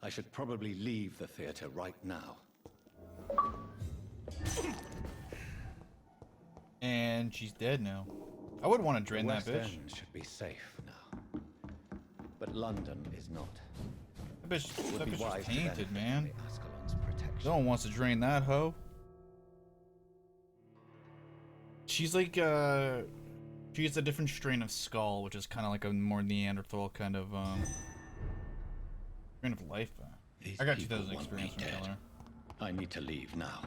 I should probably leave the theater right now. And she's dead now. I would want to drain that The bitch. West End should be safe now, but London is not. That bitch wise was to tainted, benefit man. from the Ascalon's protection. No one wants to drain that hoe. She's like, she's a different strain of skull, which is kind of like a more Neanderthal kind of, strain of life. These I got people 2000 want experience me from dead. Keller. I need to leave now.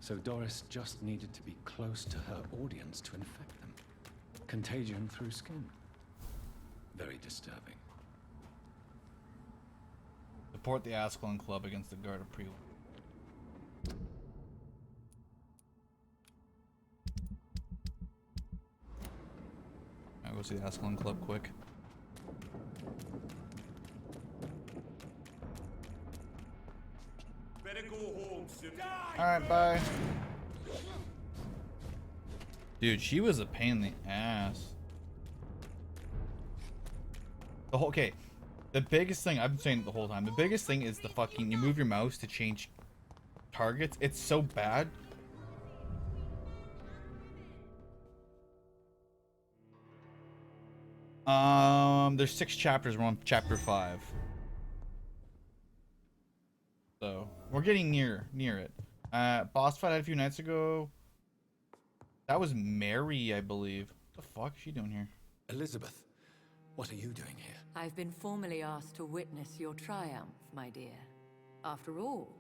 So Doris just needed to be close to her audience to infect them. Contagion through skin. Very disturbing. Support the Ascalon Club against the Guard of Pre. I'll go see the Ascalon Club quick. Better go home, soon. Alright, bye. Dude, she was a pain in the ass. Okay, the biggest thing, I've been saying it the whole time, the biggest thing is the fucking, you move your mouse to change targets. It's so bad. There's 6 chapters, we're on chapter 5. So, we're getting near it. Boss fight I had a few nights ago. That was Mary, I believe. What the fuck is she doing here? Elizabeth, what are you doing here? I've been formally asked to witness your triumph, my dear. After all,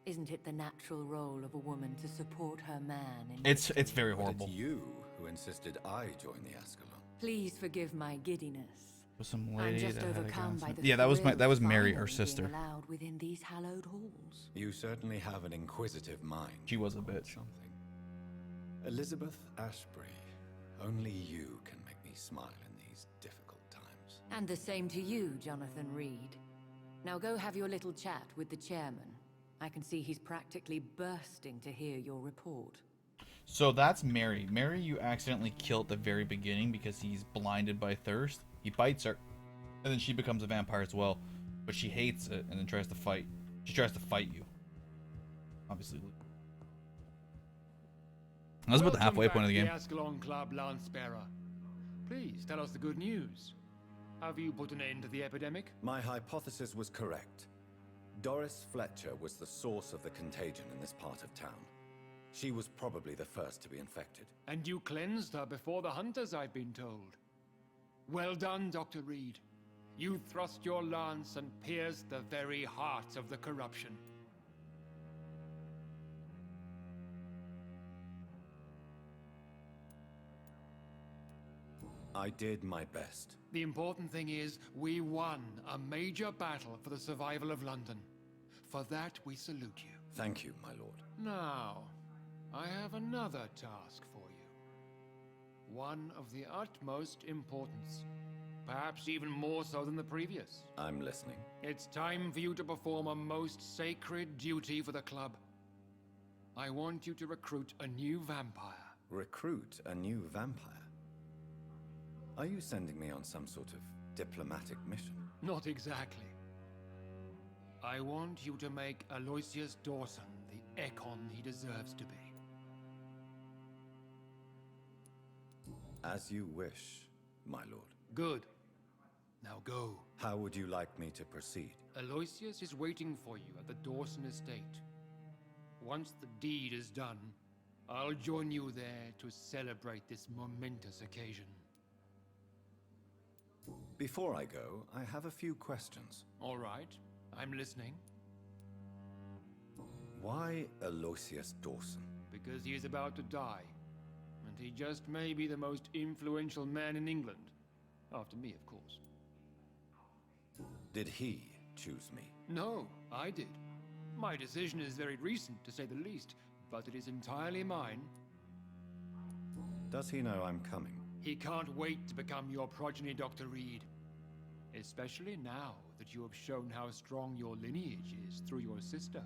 isn't it the natural role of a woman to support her man in It's very horrible. It's you who insisted I join the Ascalon. Please forgive my giddiness. With some I'm lady just that had a overcome by gun. the Yeah, that was thrill of Mary, finally our being sister. allowed within these hallowed halls. You certainly have an inquisitive mind. She was a bitch. Something. Elizabeth Ashbury, only you can make me smile in these difficult times. And the same to you, Jonathan Reid. Now go have your little chat with the chairman. I can see he's practically bursting to hear your report. So that's Mary. Mary you accidentally killed at the very beginning because he's blinded by thirst. He bites her, and then she becomes a vampire as well. But she hates it and then tries to fight. She tries to fight you. Obviously. That's about the halfway point of the game. Ascalon Club Lancebearer. Please tell us the good news. Have you put an end to the epidemic? My hypothesis was correct. Doris Fletcher was the source of the contagion in this part of town. She was probably the first to be infected. And you cleansed her before the hunters, I've been told. Well done, Dr. Reid. You thrust your lance and pierced the very heart of the corruption. I did my best. The important thing is, we won a major battle for the survival of London. For that, we salute you. Thank you, my lord. Now, I have another task for you. One of the utmost importance. Perhaps even more so than the previous. I'm listening. It's time for you to perform a most sacred duty for the club. I want you to recruit a new vampire. Recruit a new vampire? Are you sending me on some sort of diplomatic mission? Not exactly. I want you to make Aloysius Dawson the Ekon he deserves to be. As you wish, my lord. Good. Now go. How would you like me to proceed? Aloysius is waiting for you at the Dawson estate. Once the deed is done, I'll join you there to celebrate this momentous occasion. Before I go, I have a few questions. All right, I'm listening. Why Aloysius Dawson? Because he is about to die. And he just may be the most influential man in England. After me, of course. Did he choose me? No, I did. My decision is very recent, to say the least, but it is entirely mine. Does he know I'm coming? He can't wait to become your progeny, Dr. Reid. Especially now that you have shown how strong your lineage is through your sister.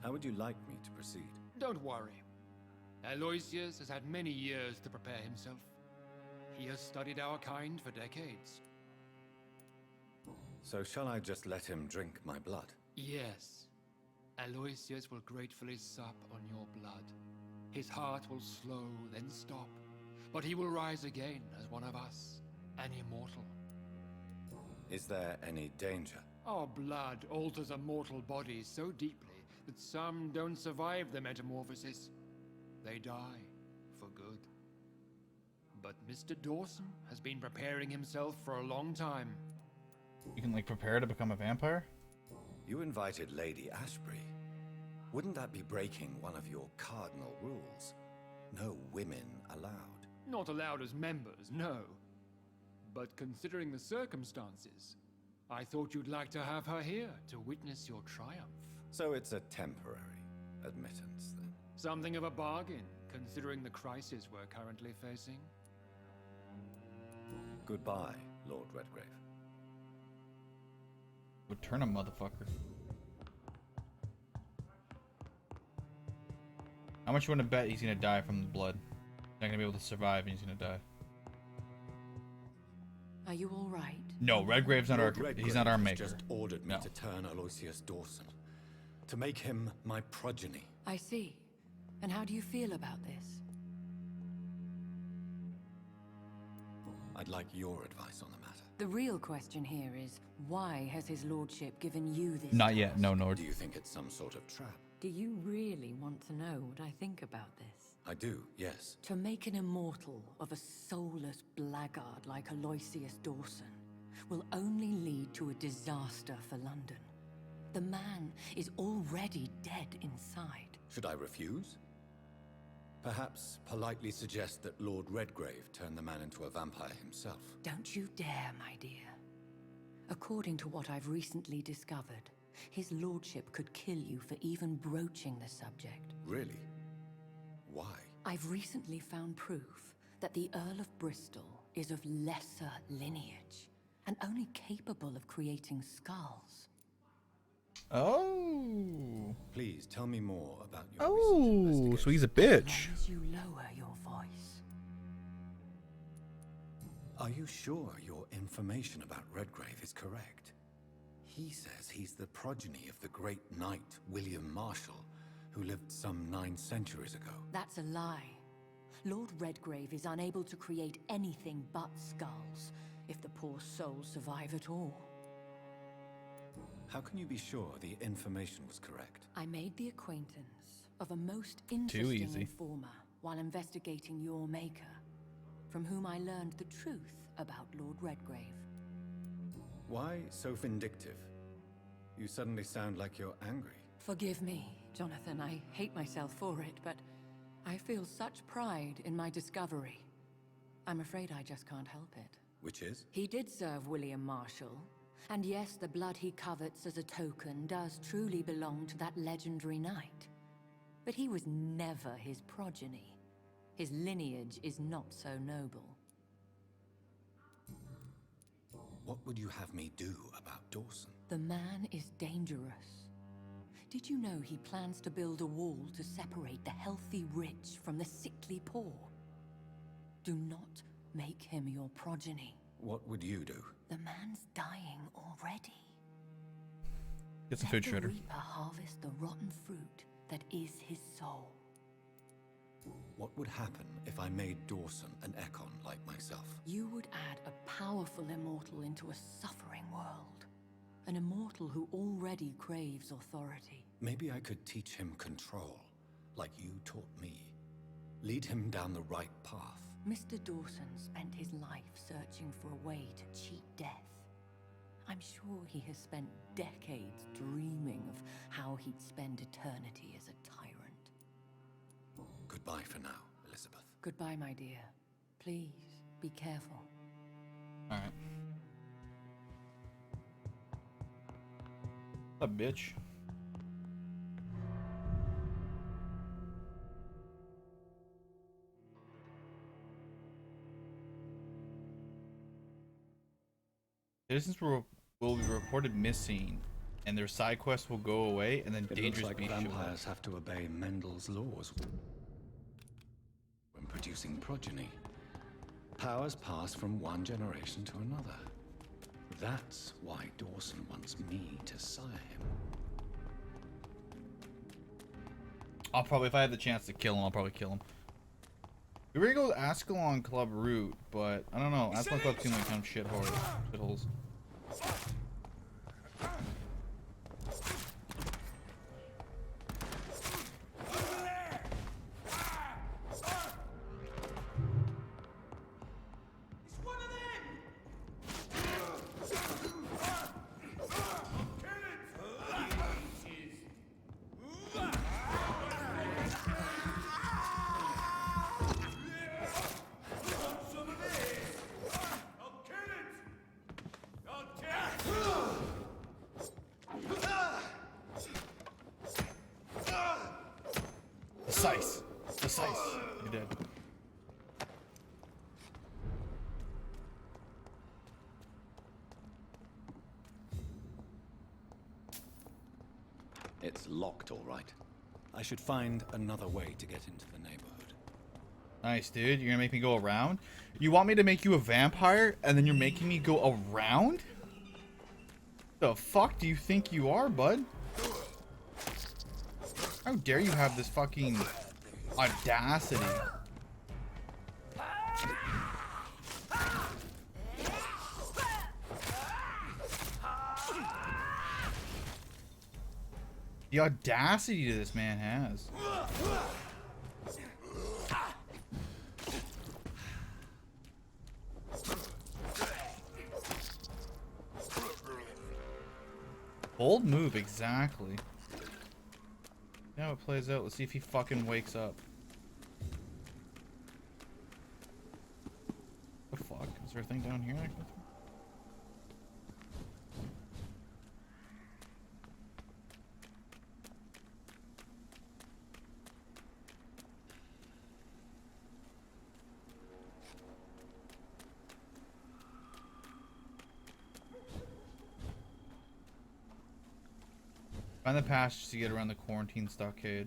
How would you like me to proceed? Don't worry. Aloysius has had many years to prepare himself. He has studied our kind for decades. So shall I just let him drink my blood? Yes. Aloysius will gratefully sup on your blood. His heart will slow, then stop. But he will rise again as one of us, an immortal. Is there any danger? Our blood alters a mortal body so deeply that some don't survive the metamorphosis. They die for good. But Mr. Dawson has been preparing himself for a long time. You can like prepare to become a vampire? You invited Lady Ashbury. Wouldn't that be breaking one of your cardinal rules? No women allowed. Not allowed as members, no. But considering the circumstances, I thought you'd like to have her here to witness your triumph. So it's a temporary admittance, then? Something of a bargain, considering the crisis we're currently facing. Goodbye, Lord Redgrave. Would turn a motherfucker. How much you want to bet he's gonna die from the blood? He's not gonna be able to survive and he's gonna die. Are you all right? No, Redgrave's not our. Lord He's not our Redgrave maker. has just ordered me No. to turn Aloysius Dawson, to make him my progeny. I see. And how do you feel about this? I'd like your advice on the matter. The real question here is, why has his lordship given you this Not yet. task? No, Nord. Do you think it's some sort of trap? Do you really want to know what I think about this? I do, yes. To make an immortal of a soulless blackguard like Aloysius Dawson will only lead to a disaster for London. The man is already dead inside. Should I refuse? Perhaps politely suggest that Lord Redgrave turn the man into a vampire himself. Don't you dare, my dear. According to what I've recently discovered, his lordship could kill you for even broaching the subject. Really? Why? I've recently found proof that the Earl of Bristol is of lesser lineage and only capable of creating skulls. Oh. Please tell me more about your Oh. recent So he's a investigation. bitch. As you lower your voice. Are you sure your information about Redgrave is correct? He says he's the progeny of the great knight William Marshall, who lived some 9 centuries ago. That's a lie. Lord Redgrave is unable to create anything but skulls, if the poor souls survive at all. How can you be sure the information was correct? I made the acquaintance of a most interesting easy. informer while investigating your maker, from whom I learned the truth about Lord Redgrave. Why so vindictive? You suddenly sound like you're angry. Forgive me, Jonathan. I hate myself for it, but I feel such pride in my discovery. I'm afraid I just can't help it. Which is? He did serve William Marshall, and yes, the blood he covets as a token does truly belong to that legendary knight. But he was never his progeny. His lineage is not so noble. What would you have me do about Dawson? The man is dangerous. Did you know he plans to build a wall to separate the healthy rich from the sickly poor? Do not make him your progeny. What would you do? The man's dying already. Get some Let food the shredder. reaper harvest the rotten fruit that is his soul. What would happen if I made Dawson an Ekon like myself? You would add a powerful immortal into a suffering world. An immortal who already craves authority. Maybe I could teach him control, like you taught me. Lead him down the right path. Mr. Dawson spent his life searching for a way to cheat death. I'm sure he has spent decades dreaming of how he'd spend eternity as a tyrant. Goodbye for now, Elizabeth. Goodbye, my dear. Please, be careful. Alright. A bitch. Citizens will be reported missing, and their side quests will go away, and then It looks dangerous like beasts show up. vampires have to obey Mendel's laws. producing progeny. Powers pass from one generation to another. That's why Dawson wants me to sire him. I'll probably, if I have the chance to kill him, I'll probably kill him. We were gonna go with Ascalon Club route, but I don't know. Ascalon Club seems like kind of shitholes. Precise. You're dead. It's locked, all right. I should find another way to get into the neighborhood. Nice, dude. You're gonna make me go around? You want me to make you a vampire, and then you're making me go around? The fuck do you think you are, bud? How dare you have this fucking audacity? The audacity this man has. Bold move, exactly. See how it plays out. Let's see if he fucking wakes up. The fuck? Is there a thing down here I can go through? Find the passage to get around the quarantine stockade.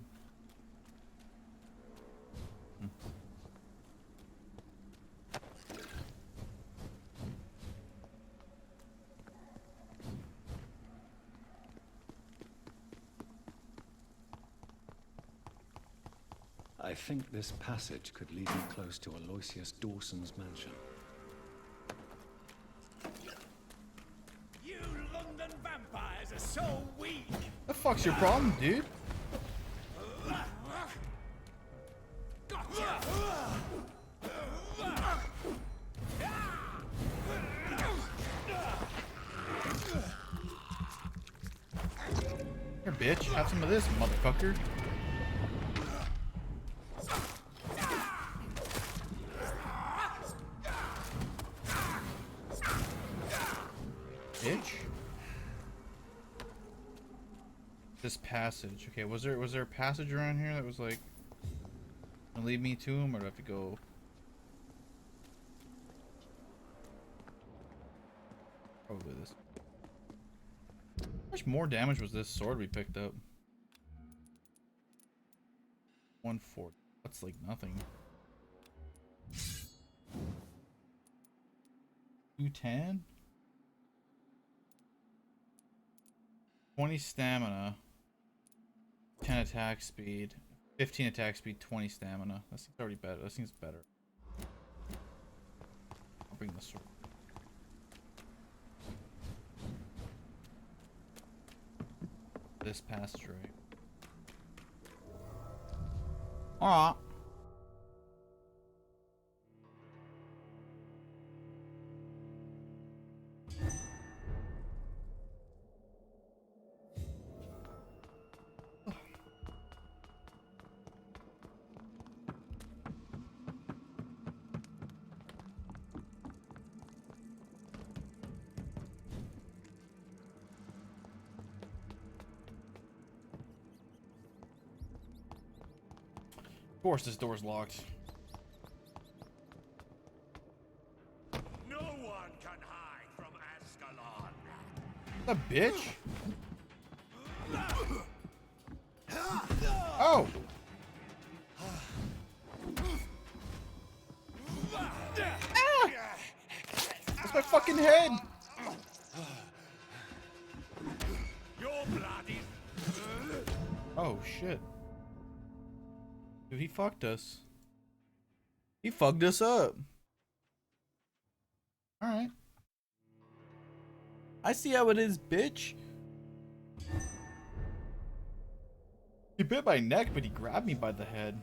I think this passage could lead me close to Aloysius Dawson's mansion. You London vampires are so weak. The fuck's your problem, dude? Gotcha. Here, bitch. Have some of this, motherfucker. Bitch. This passage. Okay, was there a passage around here that was like gonna lead me to him, or do I have to go? Probably this. How much more damage was this sword we picked up? 140. That's like nothing. 210? 20 stamina, 10 attack speed, 15 attack speed, 20 stamina. That seems already better. That seems better. I'll bring the sword. This passage, right? Alright. Of course this door's locked. No one can hide from Ascalon. A bitch? Oh! fucking head. Your blood is... Oh shit. Dude, he fucked us. He fucked us up. Alright. I see how it is, bitch. He bit my neck, but he grabbed me by the head.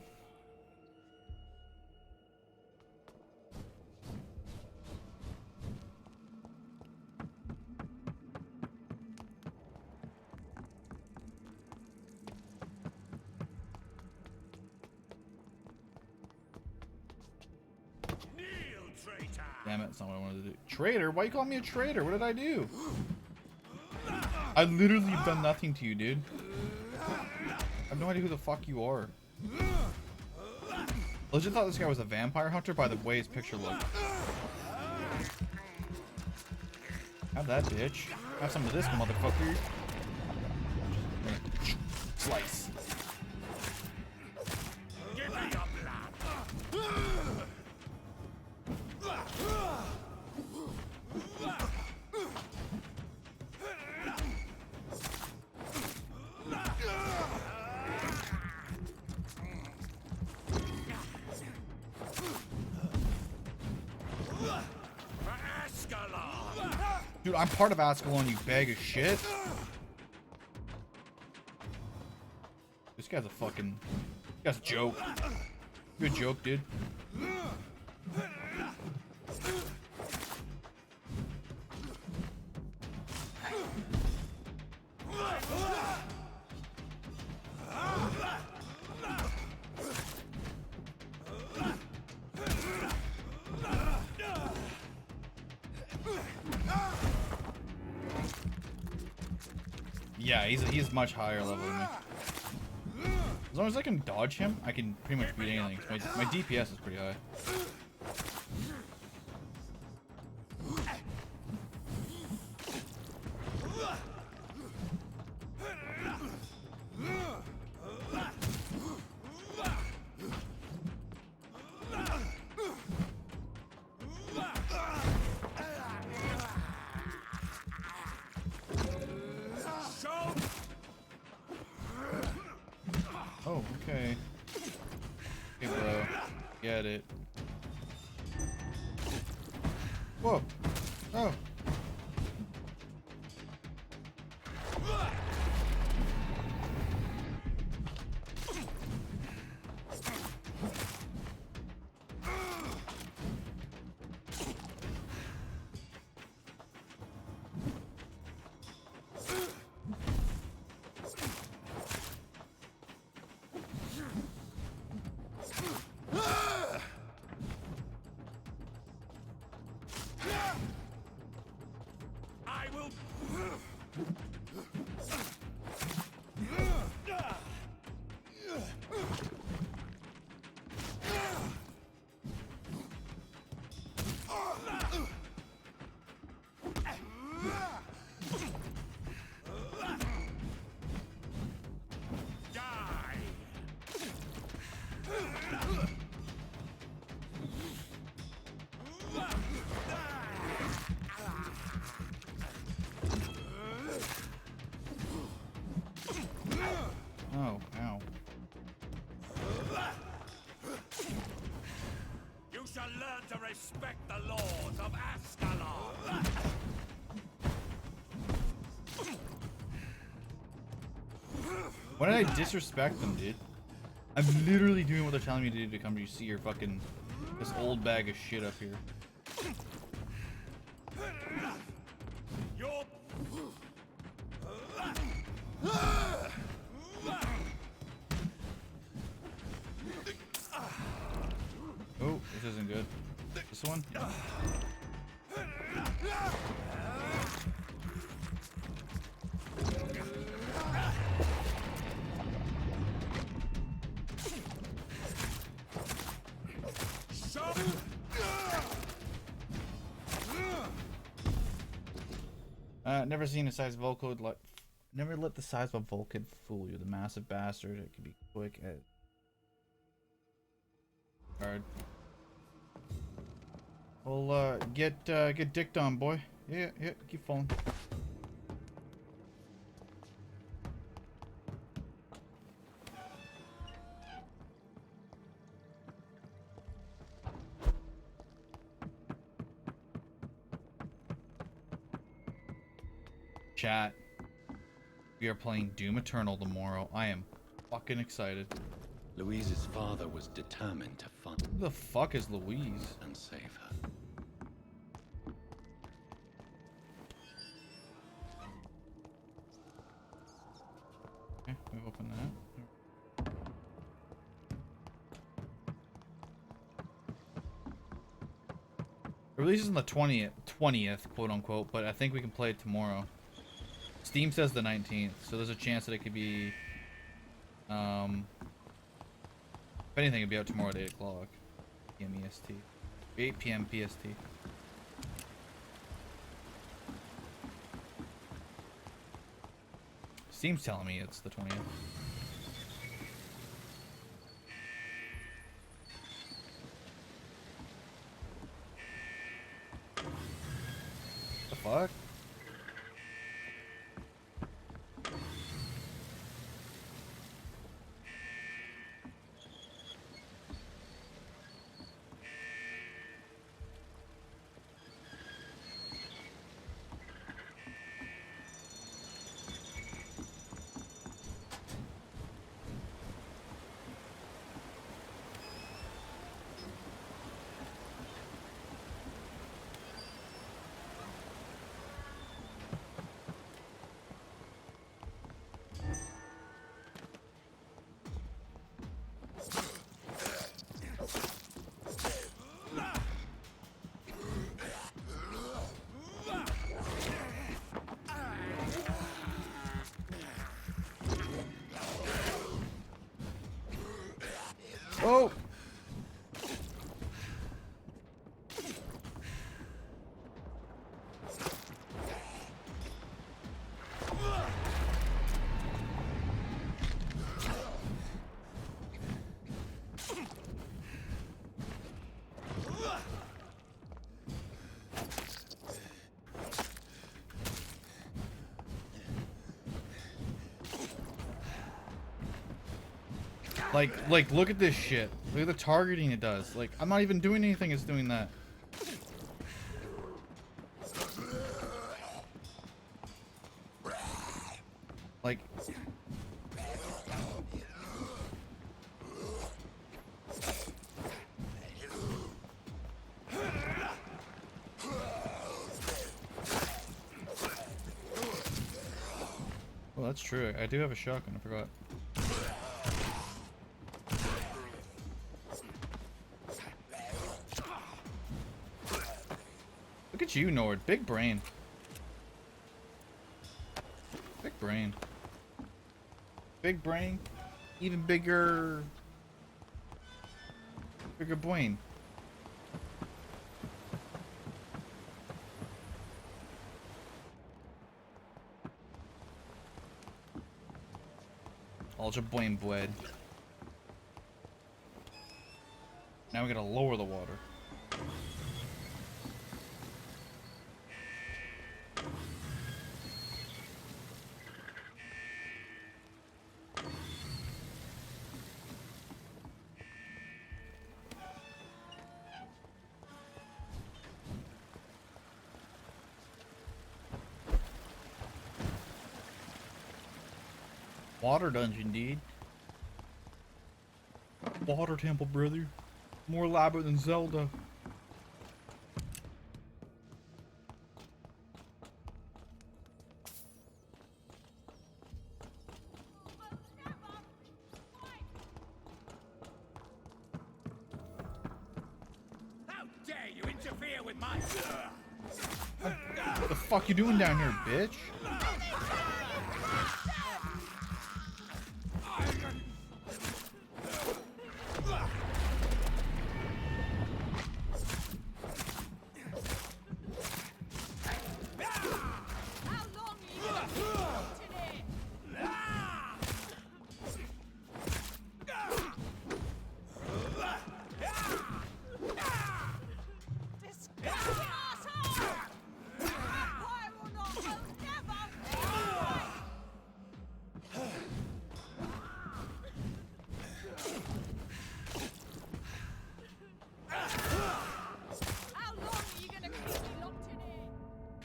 Kneel, traitor! Damn it, that's not what I wanted to do. Traitor? Why you call me a traitor? What did I do? I literally have done nothing to you, dude. I have no idea who the fuck you are. Legit thought this guy was a vampire hunter by the way his picture looked. Have that, bitch. Have some of this, motherfucker. Slice. Give me your blood! For Ascalon! Dude, I'm part of Ascalon, you bag of shit. This guy's a fucking... This guy's a joke. Good joke, dude. Yeah, he's much higher level than me. As long as I can dodge him, I can pretty much beat anything. My DPS is pretty high. Oh, okay. Hey, bro. Get it. Whoa. Oh. I will... Oh, ow. You shall learn to respect the laws of Ascalon! Why did I disrespect them, dude? I'm literally doing what they're telling me to do to come to see your fucking... this old bag of shit up here. Your... Oh, this isn't good. This one? Never seen a size Vulcan like... Never let the size of a Vulcan fool you. The massive bastard. It can be quick at... Hard. Well, get dicked on, boy. Yeah, keep falling. Chat. We are playing Doom Eternal tomorrow. I am fucking excited. Louise's father was determined to find Who the fuck is Louise? and save her. Okay, we've opened that. It releases on the 20th, quote unquote, but I think we can play it tomorrow. Steam says the 19th, so there's a chance that it could be, if anything, it'd be out tomorrow at 8 o'clock p.m. EST. 8 p.m. PST. Steam's telling me it's the 20th. The fuck? Oh! Like, look at this shit. Look at the targeting it does. Like, I'm not even doing anything, it's doing that. Like... Well, that's true. I do have a shotgun, I forgot. Look at you, Nord. Big brain. Big brain. Big brain. Even bigger... Bigger brain. Ultra brain bled. Now we gotta lower the water. Water dungeon, dude. Water temple, brother. More elaborate than Zelda. How dare you interfere with my... What the fuck you doing down here, bitch?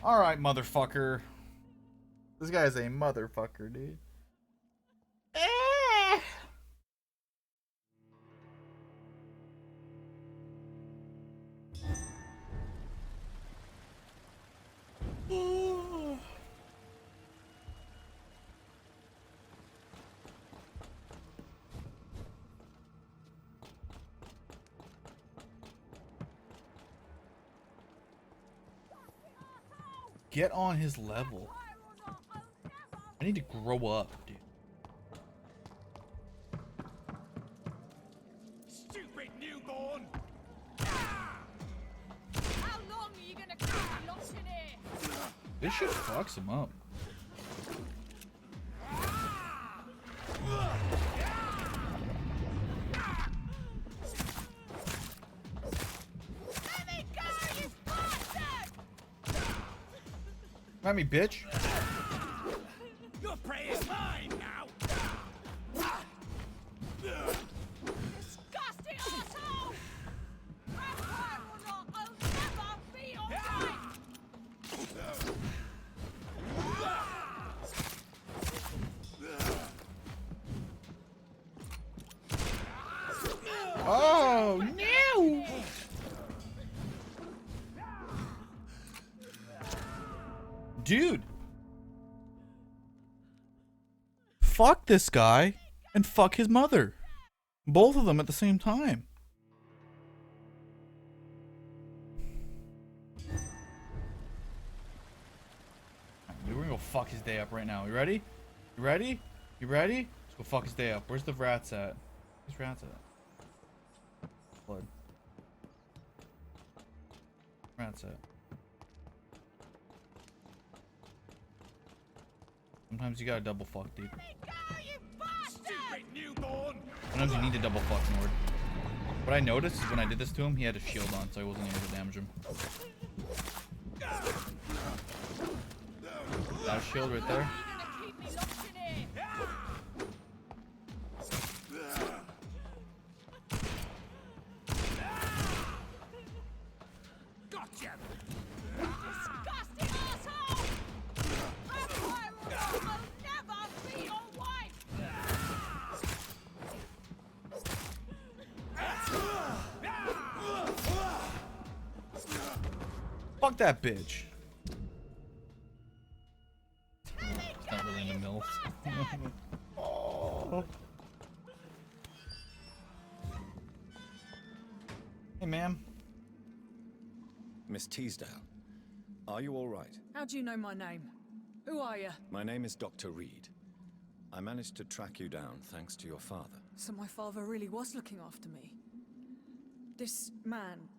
Alright, motherfucker. This guy's a motherfucker, dude. Get on his level. I need to grow up, dude. Stupid newborn! How long are you gonna keep me locked in here? This shit fucks him up. Let me go, you bastard! Let me, bitch. Your prey is mine now! Disgusting asshole! Vampire or not, I'll never be alright! Oh, no! Dude. Fuck this guy and fuck his mother. Both of them at the same time. We're gonna go fuck his day up right now. You ready? You ready? You ready? Let's go fuck his day up. Where's the rats at? Where's rats at? Blood. Rats at. Sometimes you gotta double fuck, dude. Let me go, you bastard! Stupid newborn! Sometimes you need to double fuck, Nord. What I noticed is when I did this to him, he had a shield on, so I wasn't able to damage him. That shield right there. You're gonna keep me locked in here! Gotcha! Disgusting asshole! Vampire or not, I'll never be your wife! Fuck that bitch. It's not really in the mills. Oh. Hey, ma'am. Miss Teasdale, are you all right? How do you know my name? Who are you? My name is Dr. Reid. I managed to track you down thanks to your father. So my father really was looking after me. This man,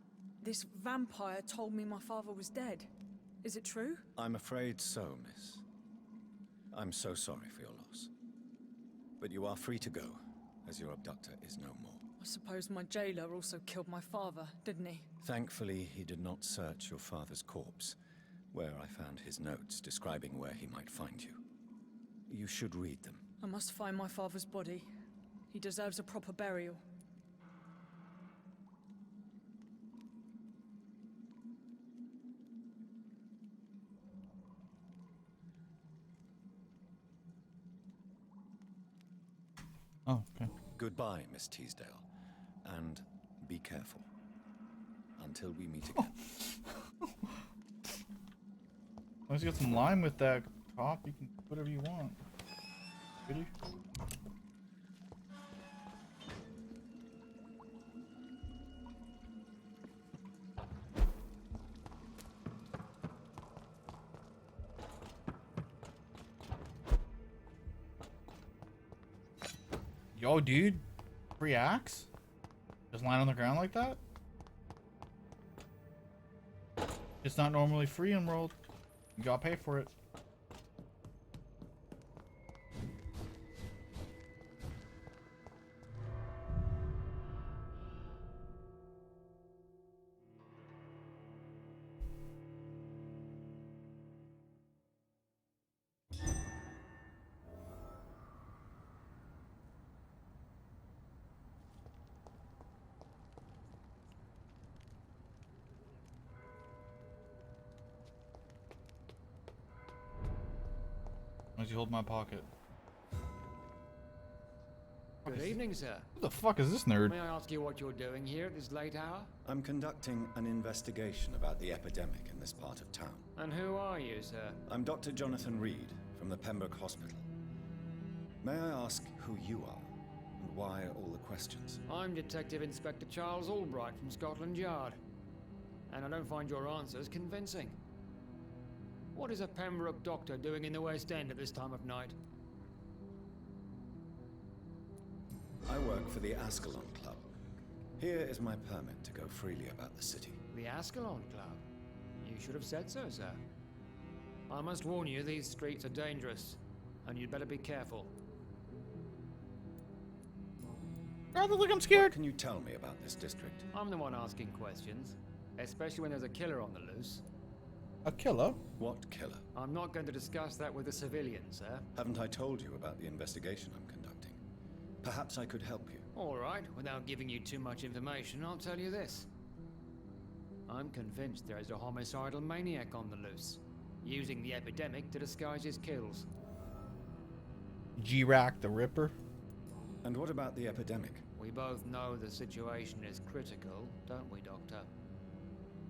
this vampire told me my father was dead. Is it true? I'm afraid so, miss. I'm so sorry for your loss. But you are free to go, as your abductor is no more. I suppose my jailer also killed my father, didn't he? Thankfully, he did not search your father's corpse, where I found his notes describing where he might find you. You should read them. I must find my father's body. He deserves a proper burial. Oh, okay. Goodbye, Miss Teasdale. And be careful. Until we meet again. Let's get some lime with that top. You can do whatever you want. Ready? Yo, dude. Free axe? Just lying on the ground like that? It's not normally free in World. You gotta pay for it. as you hold my pocket. Good evening, sir. Who the fuck is this nerd? May I ask you what you're doing here at this late hour? I'm conducting an investigation about the epidemic in this part of town. And who are you, sir? I'm Dr. Jonathan Reid from the Pembroke Hospital. May I ask who you are and why all the questions? I'm Detective Inspector Charles Albright from Scotland Yard. And I don't find your answers convincing. What is a Pembroke doctor doing in the West End at this time of night? I work for the Ascalon Club. Here is my permit to go freely about the city. The Ascalon Club? You should have said so, sir. I must warn you, these streets are dangerous, and you'd better be careful. Rather look, I'm What scared. can you tell me about this district? I'm the one asking questions, especially when there's a killer on the loose. A killer? What killer? I'm not going to discuss that with the civilians, sir. Haven't I told you about the investigation I'm conducting? Perhaps I could help you. All right, without giving you too much information, I'll tell you this. I'm convinced there is a homicidal maniac on the loose, using the epidemic to disguise his kills. G-Rack the Ripper? And what about the epidemic? We both know the situation is critical, don't we, Doctor?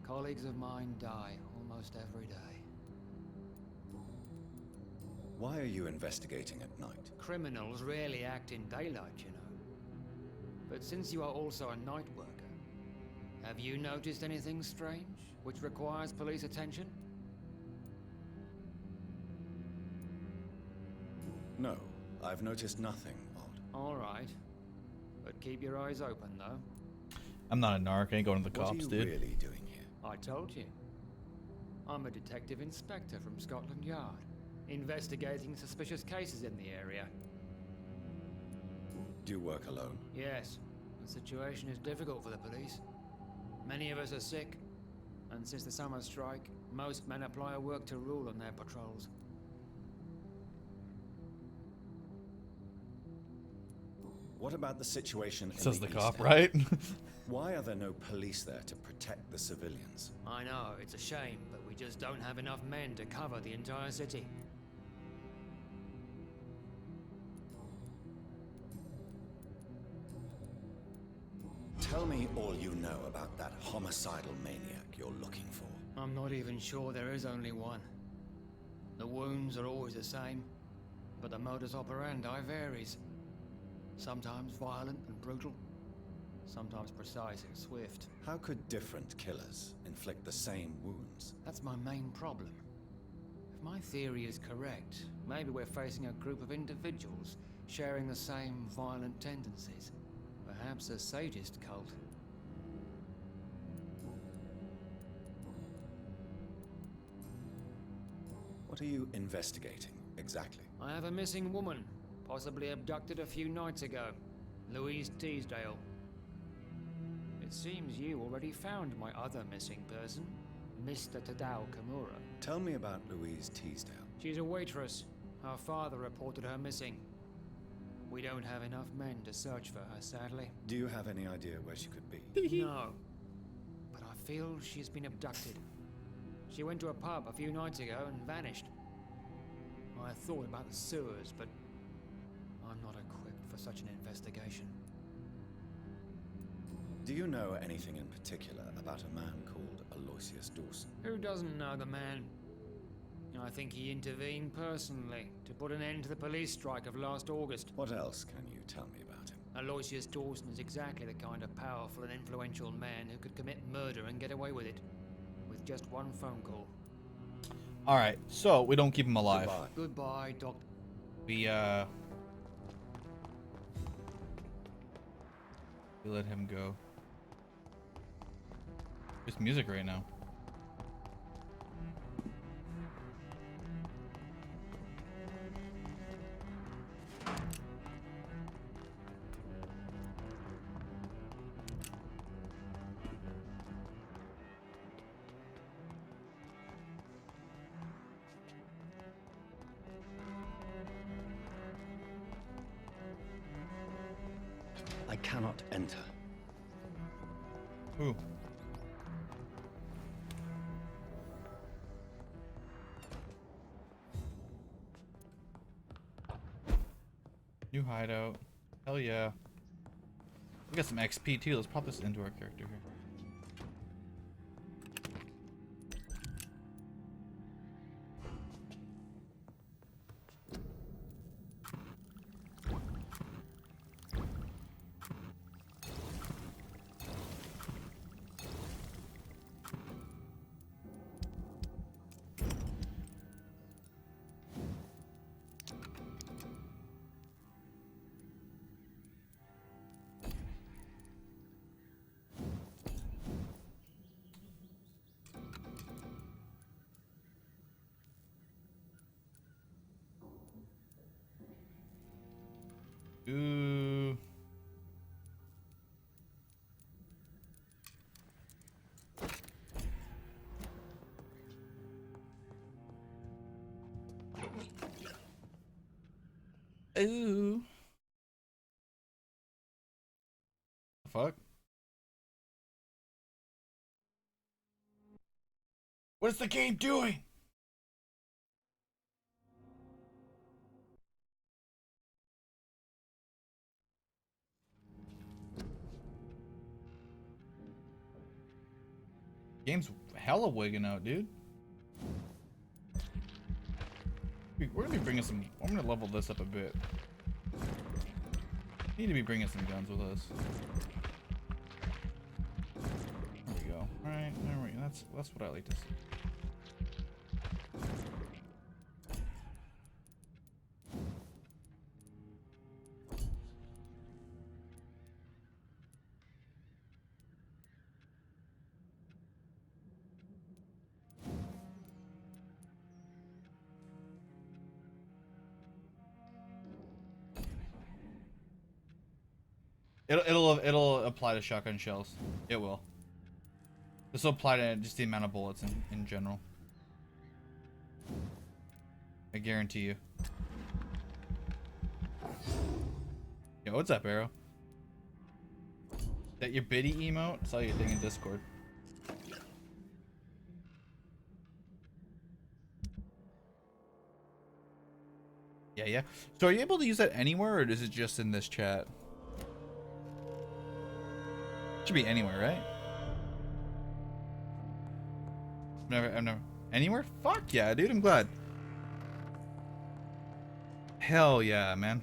Colleagues of mine die almost every day. Why are you investigating at night? Criminals rarely act in daylight, you know. But since you are also a night worker, have you noticed anything strange which requires police attention? No, I've noticed nothing odd. All right. But keep your eyes open, though. I'm not a narc. I ain't going to the What cops, are you dude. really doing here? I told you. I'm a detective inspector from Scotland Yard, investigating suspicious cases in the area. Do you work alone? Yes, the situation is difficult for the police. Many of us are sick, and since the summer strike, most men apply a work to rule on their patrols. What about the situation in Says the East cop, End? right? Why are there no police there to protect the civilians? I know, it's a shame, but we just don't have enough men to cover the entire city. Tell me all you know about that homicidal maniac you're looking for. I'm not even sure there is only one. The wounds are always the same, but the modus operandi varies. Sometimes violent and brutal, sometimes precise and swift. How could different killers inflict the same wounds? That's my main problem. If my theory is correct, maybe we're facing a group of individuals sharing the same violent tendencies. Perhaps a sadist cult. What are you investigating, exactly? I have a missing woman, possibly abducted a few nights ago. Louise Teasdale. It seems you already found my other missing person, Mr. Tadao Kimura. Tell me about Louise Teasdale. She's a waitress. Her father reported her missing. We don't have enough men to search for her, sadly. Do you have any idea where she could be? No. But I feel she's been abducted. She went to a pub a few nights ago and vanished. I thought about the sewers, but I'm not equipped for such an investigation. Do you know anything in particular about a man called Aloysius Dawson? Who doesn't know the man? I think he intervened personally to put an end to the police strike of last August. What else can you tell me about him? Aloysius Dawson is exactly the kind of powerful and influential man who could commit murder and get away with it. With just one phone call. Alright, so we don't keep him alive. Goodbye. Goodbye, Doctor. We let him go. There's music right now. I cannot enter. Ooh. New hideout. Hell yeah. We got some XP too. Let's pop this into our character here. Ooh. Ooh. The fuck? What is the game doing? Game's hella wigging out, dude. We're gonna be bringing some. I'm gonna level this up a bit. Need to be bringing some guns with us. There we go. All right, there we go. That's what I like to see. It'll apply to shotgun shells. It will. This will apply to just the amount of bullets in general. I guarantee you. Yo, what's up, Arrow? That your biddy emote? Saw your thing in Discord. Yeah. So are you able to use that anywhere, or is it just in this chat? Should be anywhere, right? I've never. Anywhere? Fuck yeah, dude. I'm glad. Hell yeah, man.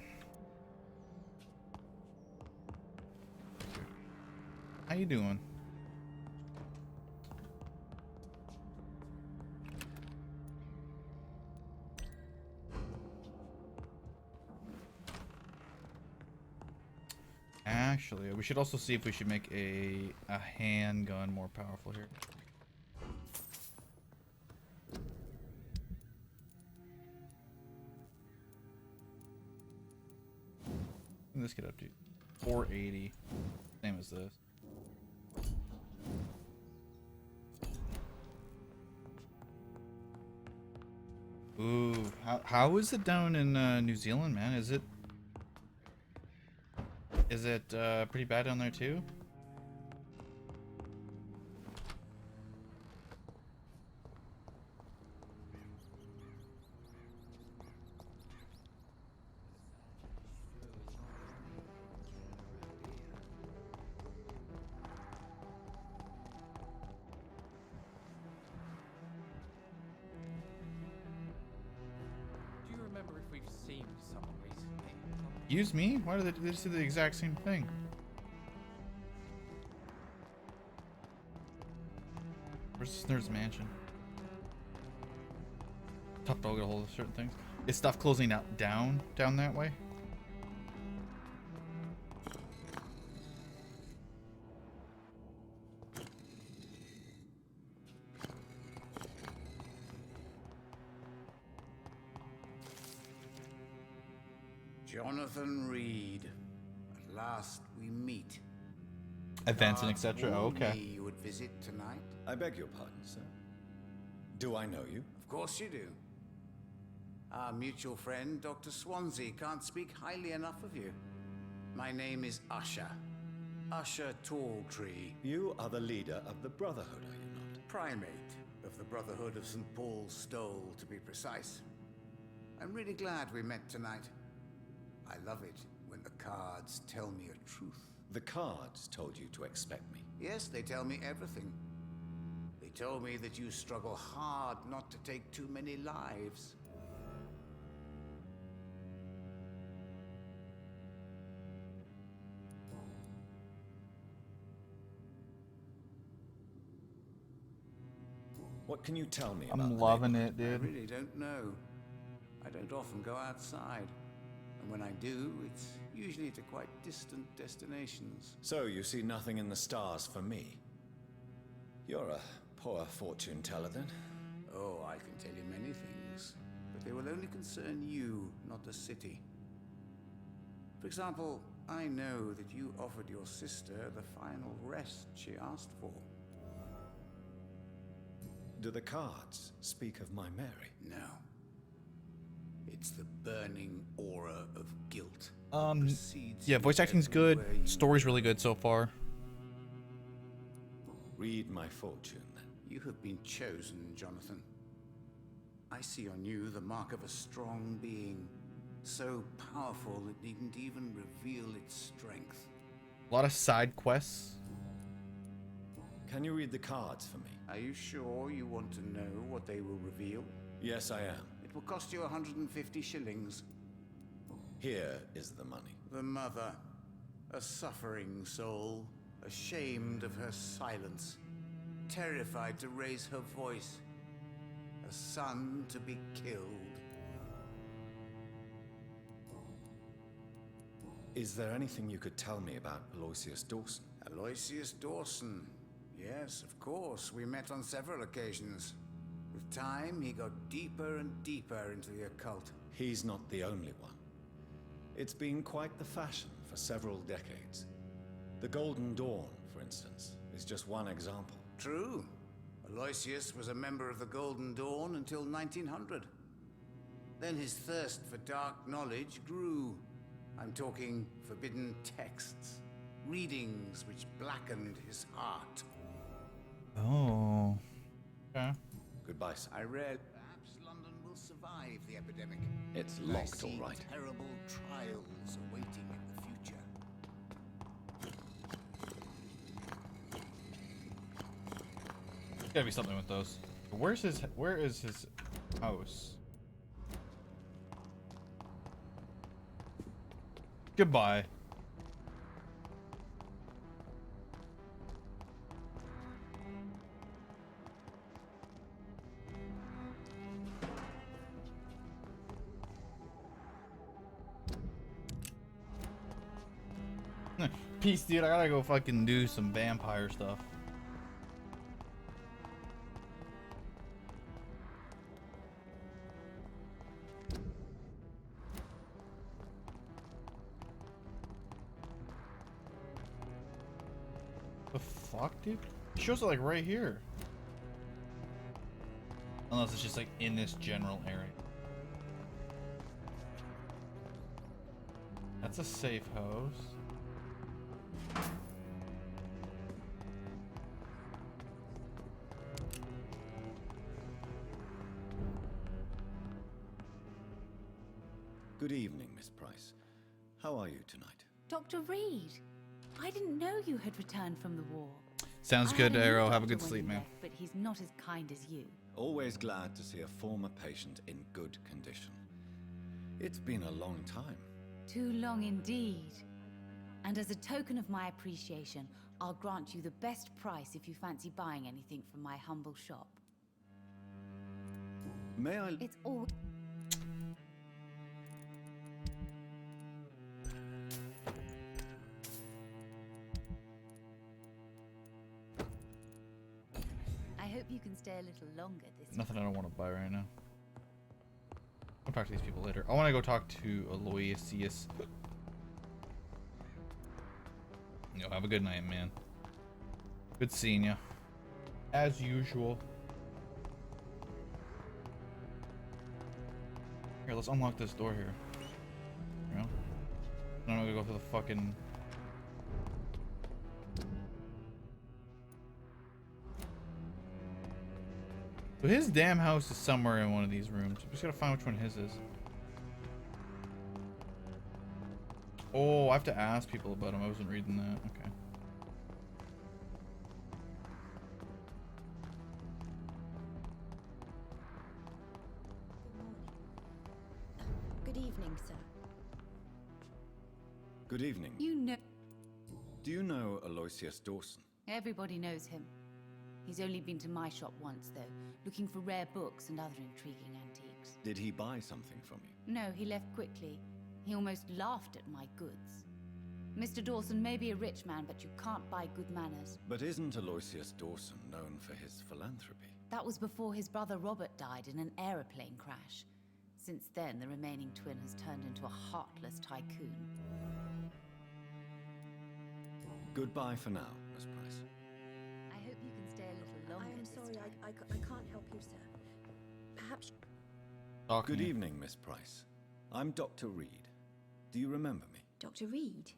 How you doing? Actually, we should also see if we should make a handgun more powerful here. What does this get up to? 480. Same as this. Ooh, how is it down in New Zealand, man? Is it pretty bad down there too? Do you remember if we've seen someone recently? Use me? Why do they just do the exact same thing? Where's this nerd's mansion? Tough dog get a hold of certain things. Is stuff closing out down that way? Jonathan Reid. At last we meet. Events and etc. Oh, Warned okay. me you would visit tonight. I beg your pardon, sir. Do I know you? Of course you do. Our mutual friend, Dr. Swansea, can't speak highly enough of you. My name is Usher. Usher Talltree. You are the leader of the Brotherhood, are you not? Primate of the Brotherhood of St. Paul's Stole, to be precise. I'm really glad we met tonight. I love it when the cards tell me a truth. The cards told you to expect me. Yes, they tell me everything. They told me that you struggle hard not to take too many lives. What can you tell me about I'm the loving neighborhood? it, I dude. really don't know. I don't often go outside. And when I do, it's usually to quite distant destinations. So you see nothing in the stars for me? You're a poor fortune teller then. Oh, I can tell you many things, but they will only concern you, not the city. For example, I know that you offered your sister the final rest she asked for. Do the cards speak of my Mary? No. It's the burning aura of guilt. Precedes Yeah, you voice acting's good. everywhere you Story's really good so far. Read my fortune then. You have been chosen, Jonathan. I see on you the mark of a strong being, so powerful it needn't even reveal its strength. A lot of side quests. Can you read the cards for me? Are you sure you want to know what they will reveal? Yes, I am. It will cost you 150 shillings. Here is the money. The mother, a suffering soul, ashamed of her silence, terrified to raise her voice, a son to be killed. Is there anything you could tell me about Aloysius Dawson? Aloysius Dawson. Yes, of course. We met on several occasions. With time, he got deeper and deeper into the occult. He's not the only one. It's been quite the fashion for several decades. The Golden Dawn, for instance, is just one example. True. Aloysius was a member of the Golden Dawn until 1900. Then his thirst for dark knowledge grew. I'm talking forbidden texts, readings which blackened his heart. Oh. Okay. Goodbye, sir. I read, perhaps London will survive the epidemic. It's And locked, I all see right. terrible trials awaiting in the future. There's gotta be something with those. Where is his house? Goodbye. Peace, dude. I gotta go fucking do some vampire stuff. The fuck, dude? It shows it like right here. Unless it's just like in this general area. That's a safe house. Good evening, Miss Price. How are you tonight? Dr. Reid, I didn't know you had returned from the war. Sounds I good, had a new Arrow. Have a doctor good when sleep, you man. left, but he's not as kind as you. Always glad to see a former patient in good condition. It's been a long time. Too long indeed. And as a token of my appreciation, I'll grant you the best price if you fancy buying anything from my humble shop. May I... It's all... I hope you can stay a little longer this Nothing I don't want to buy right now. I'll talk to these people later. I want to go talk to Aloysius. Yo, have a good night, man. Good seeing you. As usual. Here, let's unlock this door here. You know? I'm gonna go through the fucking... So his damn house is somewhere in one of these rooms. We just gotta find which one his is. Oh, I have to ask people about him. I wasn't reading that. Okay. Good evening, sir. Good evening. You know... Do you know Aloysius Dawson? Everybody knows him. He's only been to my shop once, though, looking for rare books and other intriguing antiques. Did he buy something from you? No, he left quickly. He almost laughed at my goods. Mr. Dawson may be a rich man, but you can't buy good manners. But isn't Aloysius Dawson known for his philanthropy? That was before his brother Robert died in an aeroplane crash. Since then, the remaining twin has turned into a heartless tycoon. Goodbye for now, Miss Price. I hope you can stay a little longer. I am sorry, I can't help you, sir. Perhaps... Good evening, Miss Price. I'm Dr. Reid. Do you remember me? Dr. Reid?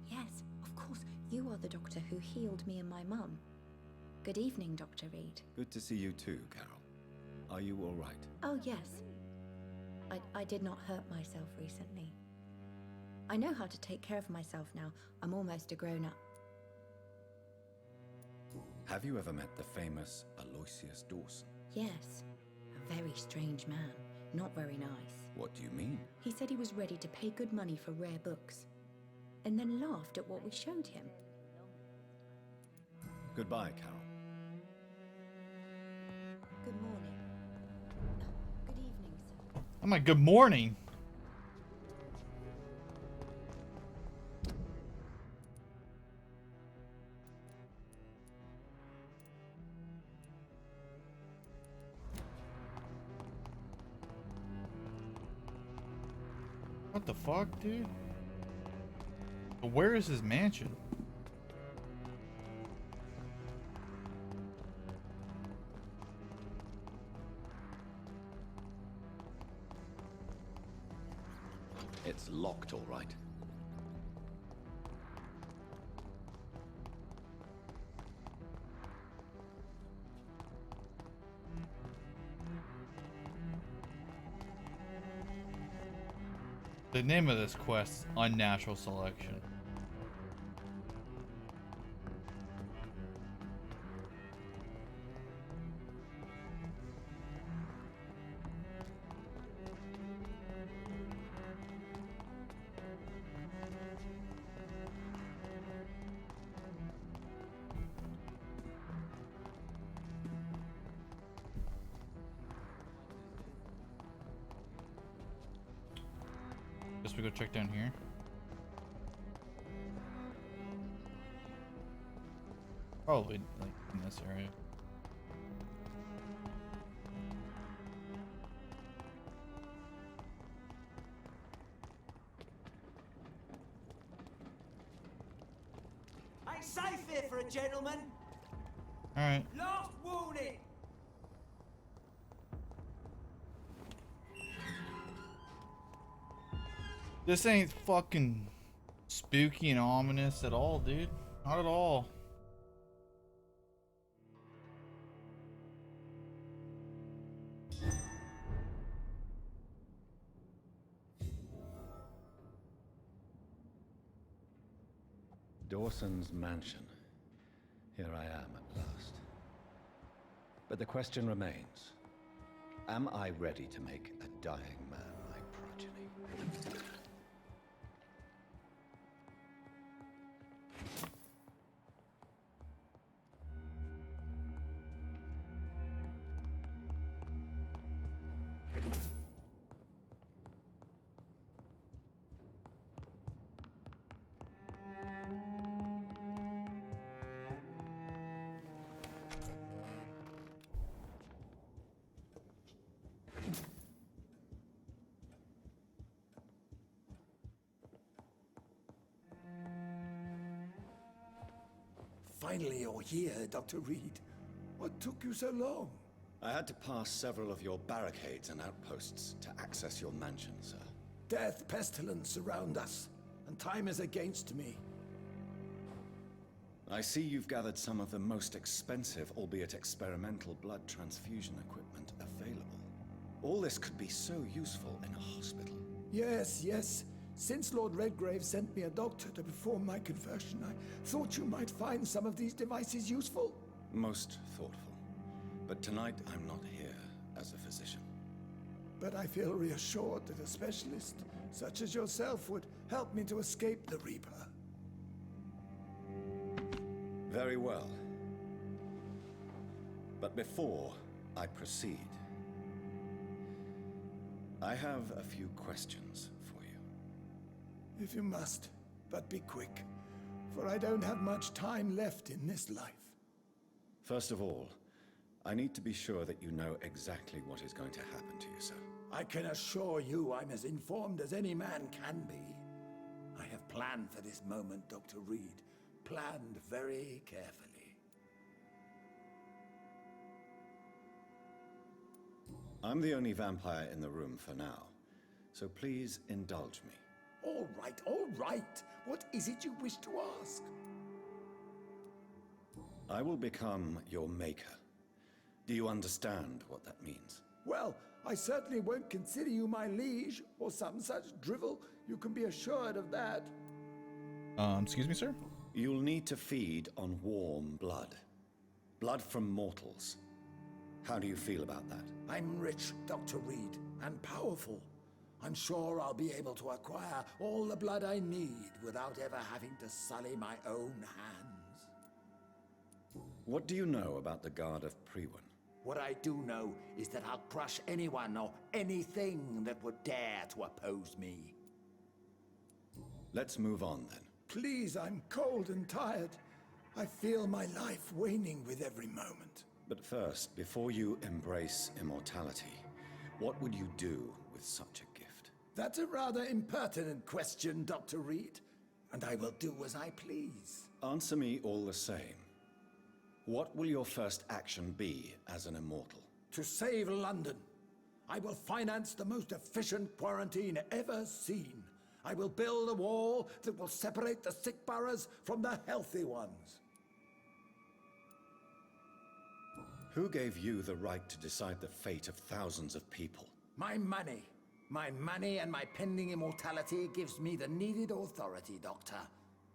Yes, of course. You are the doctor who healed me and my mum. Good evening, Dr. Reid. Good to see you too, Carol. Are you all right? Oh, yes. I did not hurt myself recently. I know how to take care of myself now. I'm almost a grown-up. Have you ever met the famous Aloysius Dawson? Yes. A very strange man. Not very nice. What do you mean? He said he was ready to pay good money for rare books, and then laughed at what we showed him. Goodbye, Carol. Good morning. Good evening, sir. I'm like, good morning. What the fuck, dude? Where is his mansion? It's locked, all right. The name of this quest, Unnatural Selection. Guess we go check down here. Probably like in this area. Ain't safe here for a gentleman. All right. Last warning. This ain't fucking spooky and ominous at all, dude. Not at all. Dawson's mansion. Here I am at last. But the question remains. Am I ready to make a dying man my progeny? Finally, you're here, Dr. Reid. What took you so long? I had to pass several of your barricades and outposts to access your mansion, sir. Death, pestilence surround us, and time is against me. I see you've gathered some of the most expensive, albeit experimental, blood transfusion equipment available. All this could be so useful in a hospital. Yes, yes. Since Lord Redgrave sent me a doctor to perform my conversion, I thought you might find some of these devices useful. Most thoughtful. But tonight I'm not here as a physician. But I feel reassured that a specialist such as yourself would help me to escape the Reaper. Very well. But before I proceed, I have a few questions for you. If you must, but be quick, for I don't have much time left in this life. First of all, I need to be sure that you know exactly what is going to happen to you, sir. I can assure you I'm as informed as any man can be. I have planned for this moment, Dr. Reid. Planned very carefully. I'm the only vampire in the room for now, so please indulge me. All right, all right. What is it you wish to ask? I will become your maker. Do you understand what that means? Well, I certainly won't consider you my liege, or some such drivel. You can be assured of that. Excuse me, sir? You'll need to feed on warm blood. Blood from mortals. How do you feel about that? I'm rich, Dr. Reid, and powerful. I'm sure I'll be able to acquire all the blood I need without ever having to sully my own hands. What do you know about the Guard of Progeny? What I do know is that I'll crush anyone or anything that would dare to oppose me. Let's move on then. Please, I'm cold and tired. I feel my life waning with every moment. But first, before you embrace immortality, what would you do with such a gift? That's a rather impertinent question, Dr. Reid, and I will do as I please. Answer me all the same. What will your first action be as an immortal? To save London. I will finance the most efficient quarantine ever seen. I will build a wall that will separate the sick boroughs from the healthy ones. Who gave you the right to decide the fate of thousands of people? My money. My money and my pending immortality gives me the needed authority, Doctor.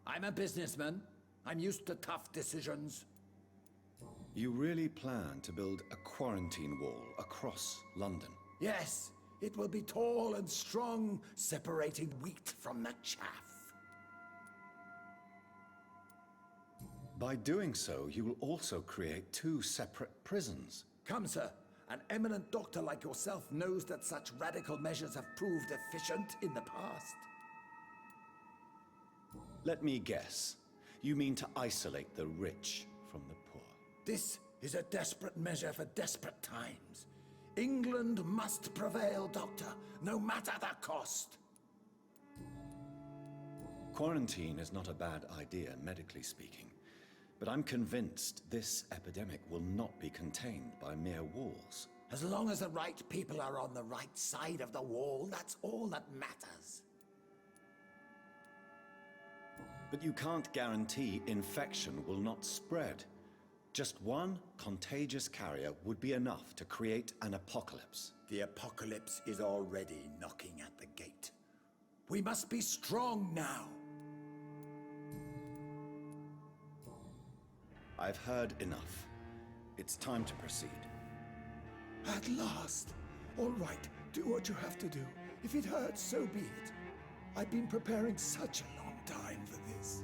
I'm a businessman. I'm used to tough decisions. You really plan to build a quarantine wall across London? Yes, it will be tall and strong, separating wheat from the chaff. By doing so, you will also create two separate prisons. Come, sir. An eminent doctor like yourself knows that such radical measures have proved efficient in the past. Let me guess. You mean to isolate the rich from the poor? This is a desperate measure for desperate times. England must prevail, Doctor, no matter the cost. Quarantine is not a bad idea, medically speaking. But I'm convinced this epidemic will not be contained by mere walls. As long as the right people are on the right side of the wall, that's all that matters. But you can't guarantee infection will not spread. Just one contagious carrier would be enough to create an apocalypse. The apocalypse is already knocking at the gate. We must be strong now. I've heard enough. It's time to proceed. At last. All right, do what you have to do. If it hurts, so be it. I've been preparing such a long time for this.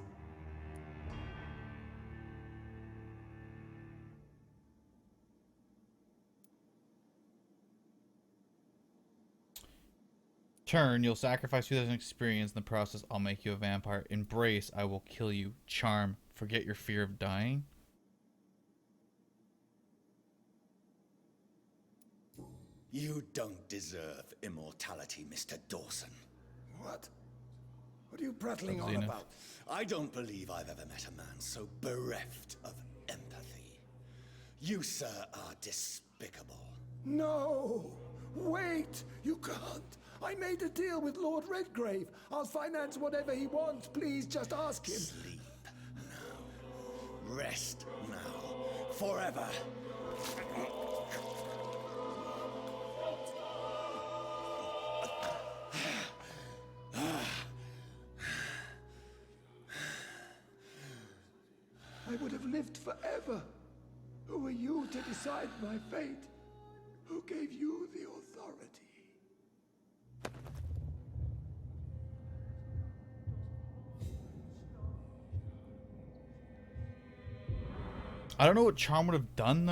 Turn, you'll sacrifice 2,000 experience. In the process, I'll make you a vampire. Embrace, I will kill you. Charm, forget your fear of dying. You don't deserve immortality, Mr. Dawson. What? What are you prattling on Enough. about? I don't believe I've ever met a man so bereft of empathy. You, sir, are despicable. No! Wait! You can't! I made a deal with Lord Redgrave. I'll finance whatever he wants. Please, just ask him. Sleep now. Rest now. Forever. lived forever. Who are you to decide my fate? Who gave you the authority? I don't know what Charm would have done, though.